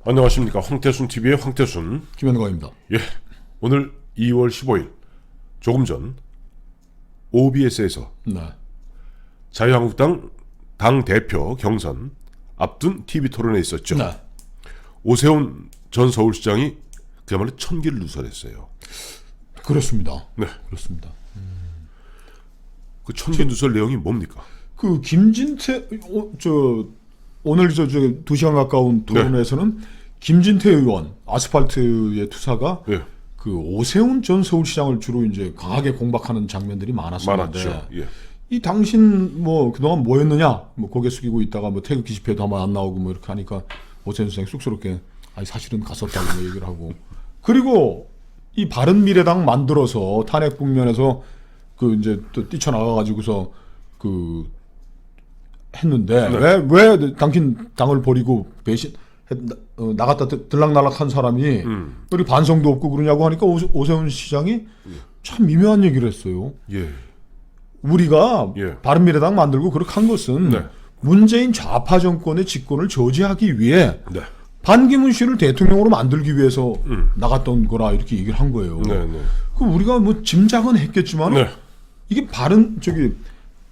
안녕하십니까. 황태순 TV의 황태순 김현광입니다. 예, 오늘 2월 15일 조금 전 OBS에서 네. 자유한국당 당 대표 경선 앞둔 TV 토론에 있었죠. 네. 오세훈 전 서울시장이 그야말로 천기를 누설했어요. 그렇습니다. 네, 그렇습니다. 그 천기 누설 내용이 뭡니까? 그 김진태 오늘 저 2시간 가까운 토론에서는 김진태 의원 아스팔트의 투사가 예, 그 오세훈 전 서울시장을 주로 이제 강하게 공박하는 장면들이 많았었는데 많았죠. 예, 이 당신 뭐 그동안 뭐였느냐 뭐 고개 숙이고 있다가 뭐 태극기 집회도 아마 안 나오고 뭐 이렇게 하니까 오세훈 시장이 쑥스럽게 아니 사실은 갔었다고 뭐 얘기를 하고 그리고 이 바른미래당 만들어서 탄핵 국면에서 그 이제 또 뛰쳐나가 가지고서 그 했는데 네. 왜 당신 당을 버리고 배신 나갔다 들락날락한 사람이 우리 반성도 없고 그러냐고 하니까 오세훈 시장이 참 미묘한 얘기를 했어요. 예, 우리가 예. 바른미래당 만들고 그렇게 한 것은 네. 문재인 좌파 정권의 집권을 저지하기 위해 네, 반기문 씨를 대통령으로 만들기 위해서 나갔던 거라 이렇게 얘기를 한 거예요. 네, 네, 그 우리가 뭐 짐작은 했겠지만 네, 이게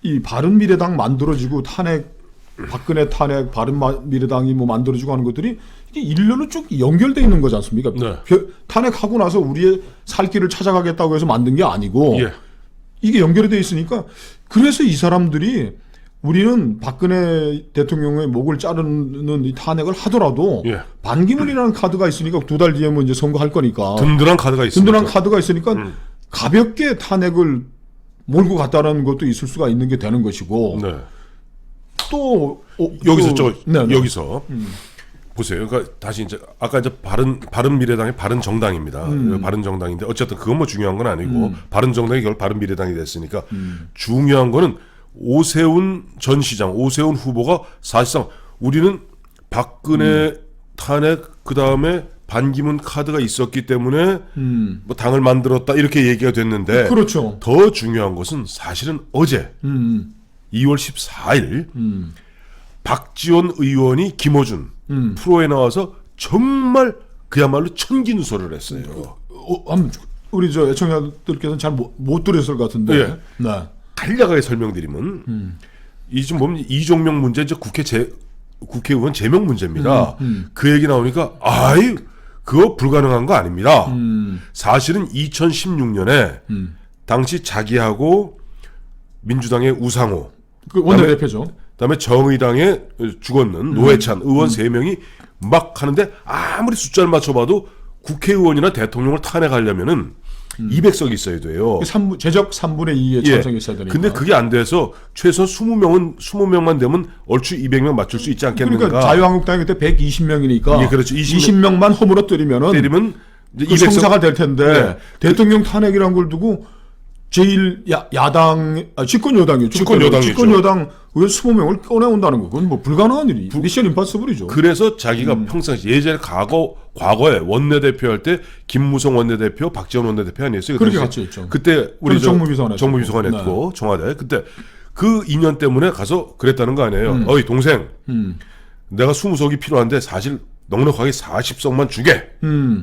이 바른미래당 만들어지고 박근혜 탄핵 바른미래당이 뭐 만들어지고 하는 것들이 이게 일렬로 쭉 연결돼 있는 거지 않습니까? 네. 탄핵하고 나서 우리의 살 길을 찾아가겠다고 해서 만든 게 아니고 예, 이게 연결이 돼 있으니까 그래서 이 사람들이 우리는 박근혜 대통령의 목을 자르는 이 탄핵을 하더라도 예. 반기문이라는 카드가 있으니까 2달 뒤에 뭐 이제 선거할 거니까 든든한 카드가 있습니다. 든든한 카드가 있으니까 가볍게 탄핵을 몰고 갔다는 것도 있을 수가 있는 게 되는 것이고 네. 또 여기서 여기서 보세요. 그러니까 다시 이제 아까 이제 바른미래당의 바른정당입니다. 바른정당인데 어쨌든 그건 뭐 중요한 건 아니고 바른정당이 결국 바른미래당이 됐으니까 중요한 거는 오세훈 전 시장, 오세훈 후보가 사실상 우리는 박근혜 탄핵 그 다음에 반기문 카드가 있었기 때문에 뭐 당을 만들었다 이렇게 얘기가 됐는데 그렇죠. 더 중요한 것은 사실은 어제 2월 14일 박지원 의원이 김어준 프로에 나와서 정말 그야말로 천기누설을 했어요. 우리 저 애청자들께서는 잘 못 들었을 것 같은데. 예. 네. 간략하게 설명드리면 이 지금 보면 이종명 문제 이제 국회의원 제명 문제입니다. 그 얘기 나오니까 아유 그거 불가능한 거 아닙니다. 사실은 2016년에 당시 자기하고 민주당의 우상호 그 원내대표죠. 그다음에 정의당에 죽었는 노회찬 의원 3명이 막 하는데 아무리 숫자를 맞춰봐도 국회의원이나 대통령을 탄핵하려면은 200석이 있어야 돼요. 제적 3분의 2의 찬성이 있어야 되니까. 근데 그게 안 돼서 최소한 20명만 되면 얼추 200명 맞출 수 있지 않겠는가. 그러니까 자유한국당이 그때 120명이니까 예, 그렇죠. 20명만 허물어 때리면 이제 그 200석 성사가 될 텐데 네. 대통령 탄핵이란 걸 두고 제일 야당 집권 여당이죠. 집권 여당이죠. 집권 여당 의원 20명을 꺼내온다는 거 그건 뭐 불가능한 일이 미션 임파서블이죠. 그래서 자기가 평상시 예전에 과거에 원내대표 할 때 김무성 원내대표, 박지원 원내대표 아니었어요? 그렇게 같이 했죠. 그때 우리 정무비서관 했고 청와대 그때 그 인연 때문에 가서 그랬다는 거 아니에요. 어이 동생, 내가 20석이 필요한데 사실 넉넉하게 40석만 주게.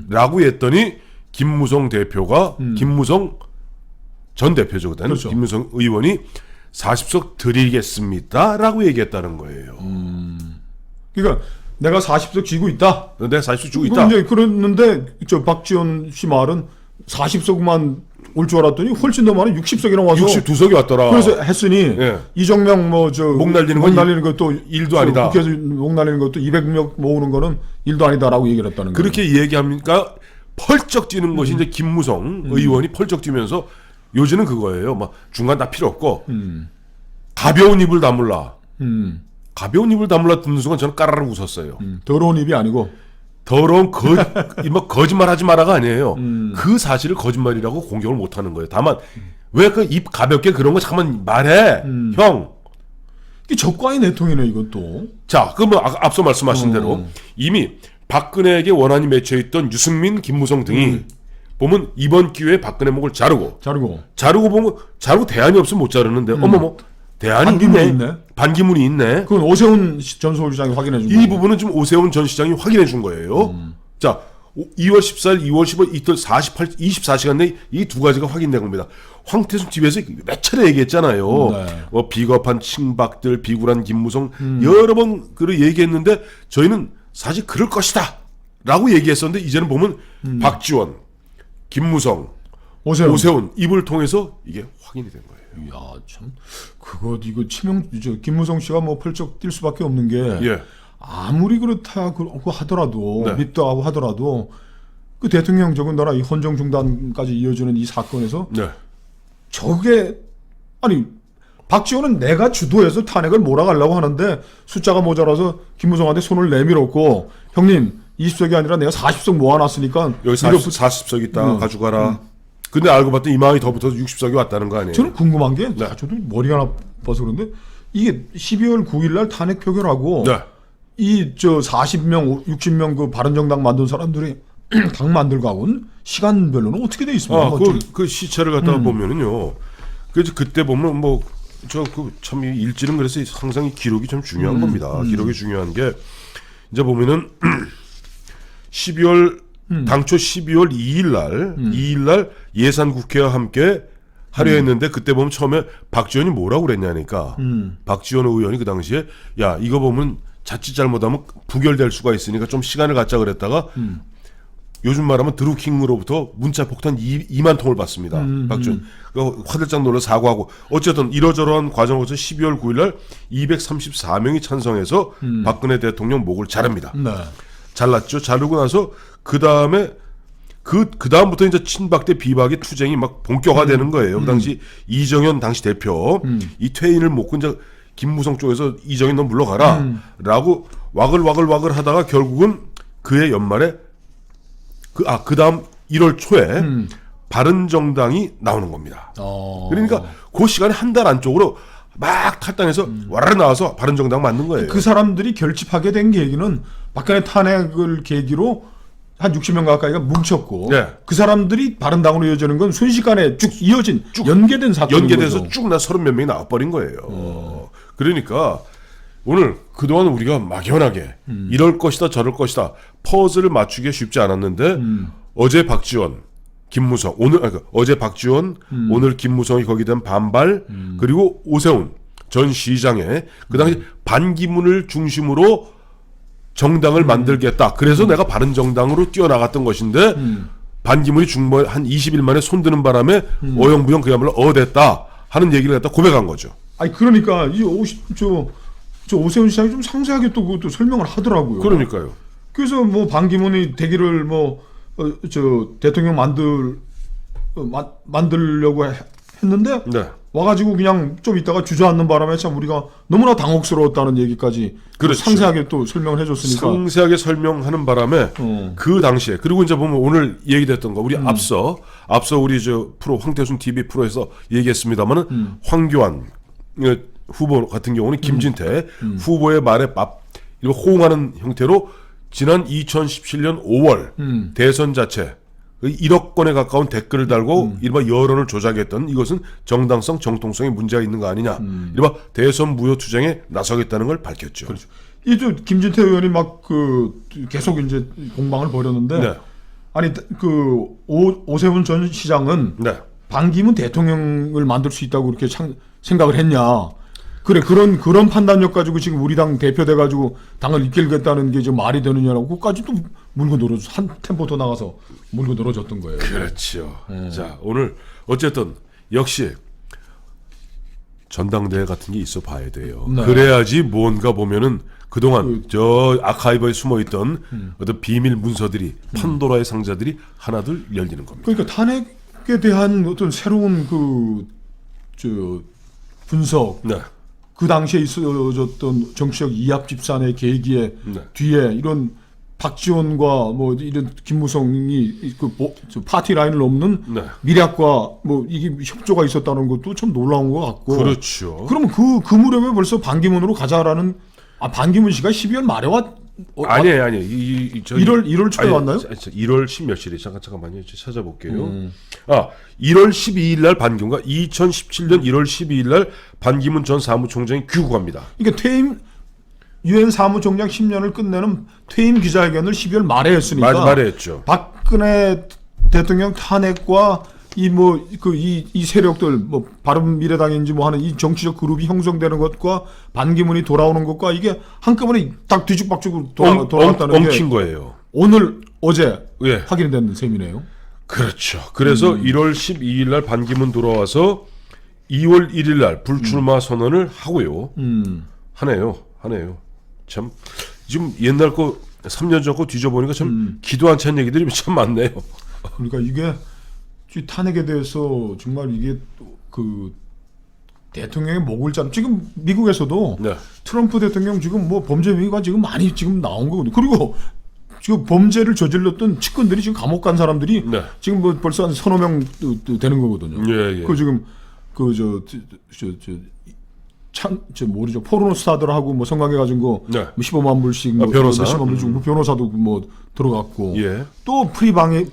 라고 했더니 김무성 대표가 김무성 전 대표죠 그때는 그렇죠. 김무성 의원이 40석 드리겠습니다라고 얘기했다는 거예요. 그러니까 내가 40석 쥐고 있다. 내가 40석 주고 있다. 이제 그랬는데 저 박지원 씨 말은 40석만 올 줄 알았더니 훨씬 더 많은 60석이나 와서 62석이 왔더라. 그래서 했으니 예. 이정명 목 날리는 것도 일도 아니다. 국회에서 목 날리는 것도 200명 모으는 거는 일도 아니다라고 얘기를 했다는 거예요. 그렇게 얘기하니까 펄쩍 뛰는 것이 이제 김무성 의원이 펄쩍 뛰면서 요즘은 그거예요. 막 중간 다 필요 없고 가벼운 입을 다물라. 가벼운 입을 다물라 듣는 순간 저는 까라락 웃었어요. 더러운 입이 아니고 더러운 거짓말하지 마라가 아니에요. 그 사실을 거짓말이라고 공격을 못하는 거예요. 다만 왜 그 입 가볍게 그런 거 잠깐만 말해, 형. 이게 적과의 내통이네 이것도. 자, 그러면 앞서 말씀하신 대로 이미 박근혜에게 원한이 맺혀있던 유승민, 김무성 등이 보면 이번 기회에 박근혜 목을 자르고 보면 자르고 대안이 없으면 못 자르는데 어머머 대안이 반기문이 있네. 있네. 반기문이 있네. 그건 오세훈 전 서울시장이 확인해 준 이 거고. 부분은 지금 오세훈 전 시장이 확인해 준 거예요. 자, 2월 14일, 2월 15일 이틀 24시간 내에 이 두 가지가 확인된 겁니다. 황태순 TV에서 몇 차례 얘기했잖아요. 네. 비겁한 칭박들, 비굴한 김무성 여러 번 그를 얘기했는데 저희는 사실 그럴 것이다 라고 얘기했었는데 이제는 보면 박지원, 김무성, 오세훈 입을 통해서 이게 확인이 된 거예요. 이야, 참 이거 김무성 씨가 뭐 펄쩍 뛸 수밖에 없는 게 예. 아무리 그렇다 그 하더라도 네. 믿다하고 하더라도 그 대통령 더군다나 이 헌정 중단까지 이어지는 이 사건에서 네. 저게 아니 박지원은 내가 주도해서 탄핵을 몰아가려고 하는데 숫자가 모자라서 김무성한테 손을 내밀었고 형님 20석이 아니라 내가 40석 모아놨으니까 여기 40석 있다 가져가라. 근데 알고 봤더니 이마이 더 붙어서 60석이 왔다는 거 아니에요? 저는 궁금한 게 네. 저도 머리가 나빠서 그런데 이게 12월 9일 날 탄핵 표결하고 네. 이 40명 60명 그 바른정당 만든 사람들이 당 만들고 하고는 시간별로는 어떻게 돼 있습니까? 그 시체를 갖다가 보면은요. 그래서 그때 보면 뭐 저 그 참 일지는 그래서 항상 이 기록이 좀 중요한 겁니다. 기록이 중요한 게 이제 보면은 12월 당초 12월 2일 날 예산 국회와 함께 하려 했는데 그때 보면 처음에 박지원이 뭐라고 그랬냐니까 박지원 의원이 그 당시에 야 이거 보면 자칫 잘못하면 부결될 수가 있으니까 좀 시간을 갖자 그랬다가 요즘 말하면 드루킹으로부터 문자 폭탄 2만 통을 받습니다. 박지원. 화들짝 놀라 사과하고 어쨌든 이러저러한 과정에서 12월 9일 날 234명이 찬성해서 박근혜 대통령 목을 자릅니다. 네. 잘랐죠. 자르고 나서 그 다음부터 이제 친박 대 비박의 투쟁이 막 본격화되는 거예요. 그 당시 이정현 당시 대표 이 퇴인을 먹고 이제 김무성 쪽에서 이정현 너 물러가라라고 와글와글 하다가 결국은 그해 연말에 그 다음 1월 초에 바른정당이 나오는 겁니다. 그러니까 그 시간에 한 달 안쪽으로 막 탈당해서 와라라 나와서 바른정당 만든 거예요. 그 사람들이 결집하게 된 계기는 박근혜 탄핵을 계기로 한 60명 가까이가 뭉쳤고 네. 그 사람들이 바른당으로 이어지는 건 순식간에 쭉 이어진 연계된 사건인 연계돼서 거죠. 쭉 나 30몇 명이 나와버린 거예요. 그러니까 오늘 그동안 우리가 막연하게 이럴 것이다 저럴 것이다 퍼즐을 맞추기 쉽지 않았는데 어제 박지원, 김무성 어제 박지원 오늘 김무성이 거기에 대한 반발 그리고 오세훈 전 시장의 그 당시 반기문을 중심으로 정당을 만들겠다. 그래서 내가 바른정당으로 뛰어나갔던 것인데 반기문이 한 20일 만에 손드는 바람에 어영부영 그야말로 어댔다 하는 얘기를 갖다 고백한 거죠. 아니 그러니까 저 오세훈 시장이 좀 상세하게 또 그것도 설명을 하더라고요. 그러니까요. 그래서 뭐 반기문이 대기를 대통령 만들려고 했는데 네. 와가지고 그냥 좀 있다가 주저앉는 바람에 참 우리가 너무나 당혹스러웠다는 얘기까지 그렇죠. 상세하게 또 설명을 해줬으니까. 상세하게 설명하는 바람에 그 당시에 그리고 이제 보면 오늘 얘기됐던 거 우리 앞서 우리 저 프로 황태순 TV 프로에서 얘기했습니다만은 황교안 후보 같은 경우는 김진태 후보의 말에 호응하는 형태로 지난 2017년 5월 대선 자체 1억 건에 가까운 댓글을 달고 이른바 여론을 조작했던 이것은 정당성, 정통성에 문제가 있는 거 아니냐. 이른바 대선 무효 투쟁에 나서겠다는 걸 밝혔죠. 그렇죠. 이저 김진태 의원이 막 계속 이제 공방을 벌였는데 네. 아니 오세훈 전 시장은 네. 반기문 대통령을 만들 수 있다고 그렇게 생각을 했냐. 그래 그런 판단력 가지고 지금 우리 당 대표돼 가지고 당을 이끌겠다는 게 지금 말이 되느냐라고 그까지 또 물고 늘어져 한 템포 더 나가서 물고 늘어졌던 거예요. 그렇죠. 자 오늘 어쨌든 역시 전당대회 같은 게 있어 봐야 돼요. 네. 그래야지 뭔가 보면은 그동안 저 아카이브에 숨어있던 어떤 비밀 문서들이 판도라의 상자들이 하나둘 열리는 겁니다. 그러니까 탄핵에 대한 어떤 새로운 분석. 네. 그 당시에 있어졌던 정치적 이합 집산의 계기에 뒤에 이런 박지원과 뭐 이런 김무성이 파티 라인을 넘는 미략과 뭐 이게 협조가 있었다는 것도 참 놀라운 것 같고. 그렇죠. 그러면 그 무렵에 벌써 반기문으로 가자라는 반기문 씨가 12월 말에 아니에요. 1월 초에 왔나요? 1월 10 며칠에 잠깐만요. 찾아볼게요. 1월 12일 날 반기문가 2017년 1월 12일 날 반기문 전 사무총장이 귀국합니다. 그러니까 퇴임 유엔 사무총장 10년을 끝내는 퇴임 기자회견을 12월 말에 했으니까 말에 했죠. 박근혜 대통령 탄핵과 이 세력들 뭐 바른미래당인지 뭐 하는 이 정치적 그룹이 형성되는 것과 반기문이 돌아오는 것과 이게 한꺼번에 딱 뒤죽박죽으로 돌아왔다는 게 엉킨 거예요. 오늘 어제 예. 확인이 된 셈이네요. 그렇죠. 그래서 1월 12일 날 반기문 돌아와서 2월 1일 날 불출마 선언을 하고요. 하네요. 참 지금 옛날 거 3년 전 거 뒤져보니까 참 기도 안 찬 얘기들이 참 많네요. 그러니까 이게 이 탄핵에 대해서 정말 이게 그 대통령의 목을 잡 지금 미국에서도 네. 트럼프 대통령 지금 뭐 범죄 혐의가 지금 많이 지금 나온 거거든요. 그리고 지금 범죄를 저질렀던 측근들이 지금 감옥 간 사람들이 네. 지금 뭐 벌써 한 서너 명 되는 거거든요. 예. 그 지금 모르죠. 포르노 스타들하고 뭐 성관계 가진 거 네. 15만 불씩 뭐 변호사. 10만 불 주고 변호사도 뭐 들어갔고 예. 또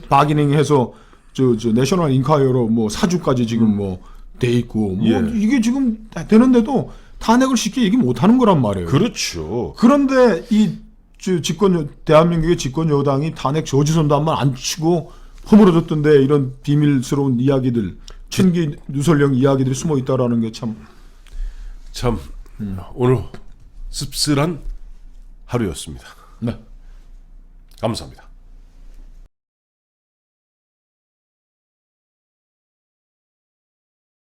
바기닝해서 저 내셔널 인콰이어로 뭐 사주까지 지금 뭐 돼 있고 뭐 예. 이게 지금 되는데도 탄핵을 쉽게 얘기 못 하는 거란 말이에요. 그렇죠. 그런데 이 대한민국의 집권 여당이 탄핵 저지선도 한 번 안 치고 허물어졌던데 이런 비밀스러운 이야기들, 천기 누설령 이야기들이 숨어 있다라는 게 참 오늘 씁쓸한 하루였습니다. 네. 감사합니다.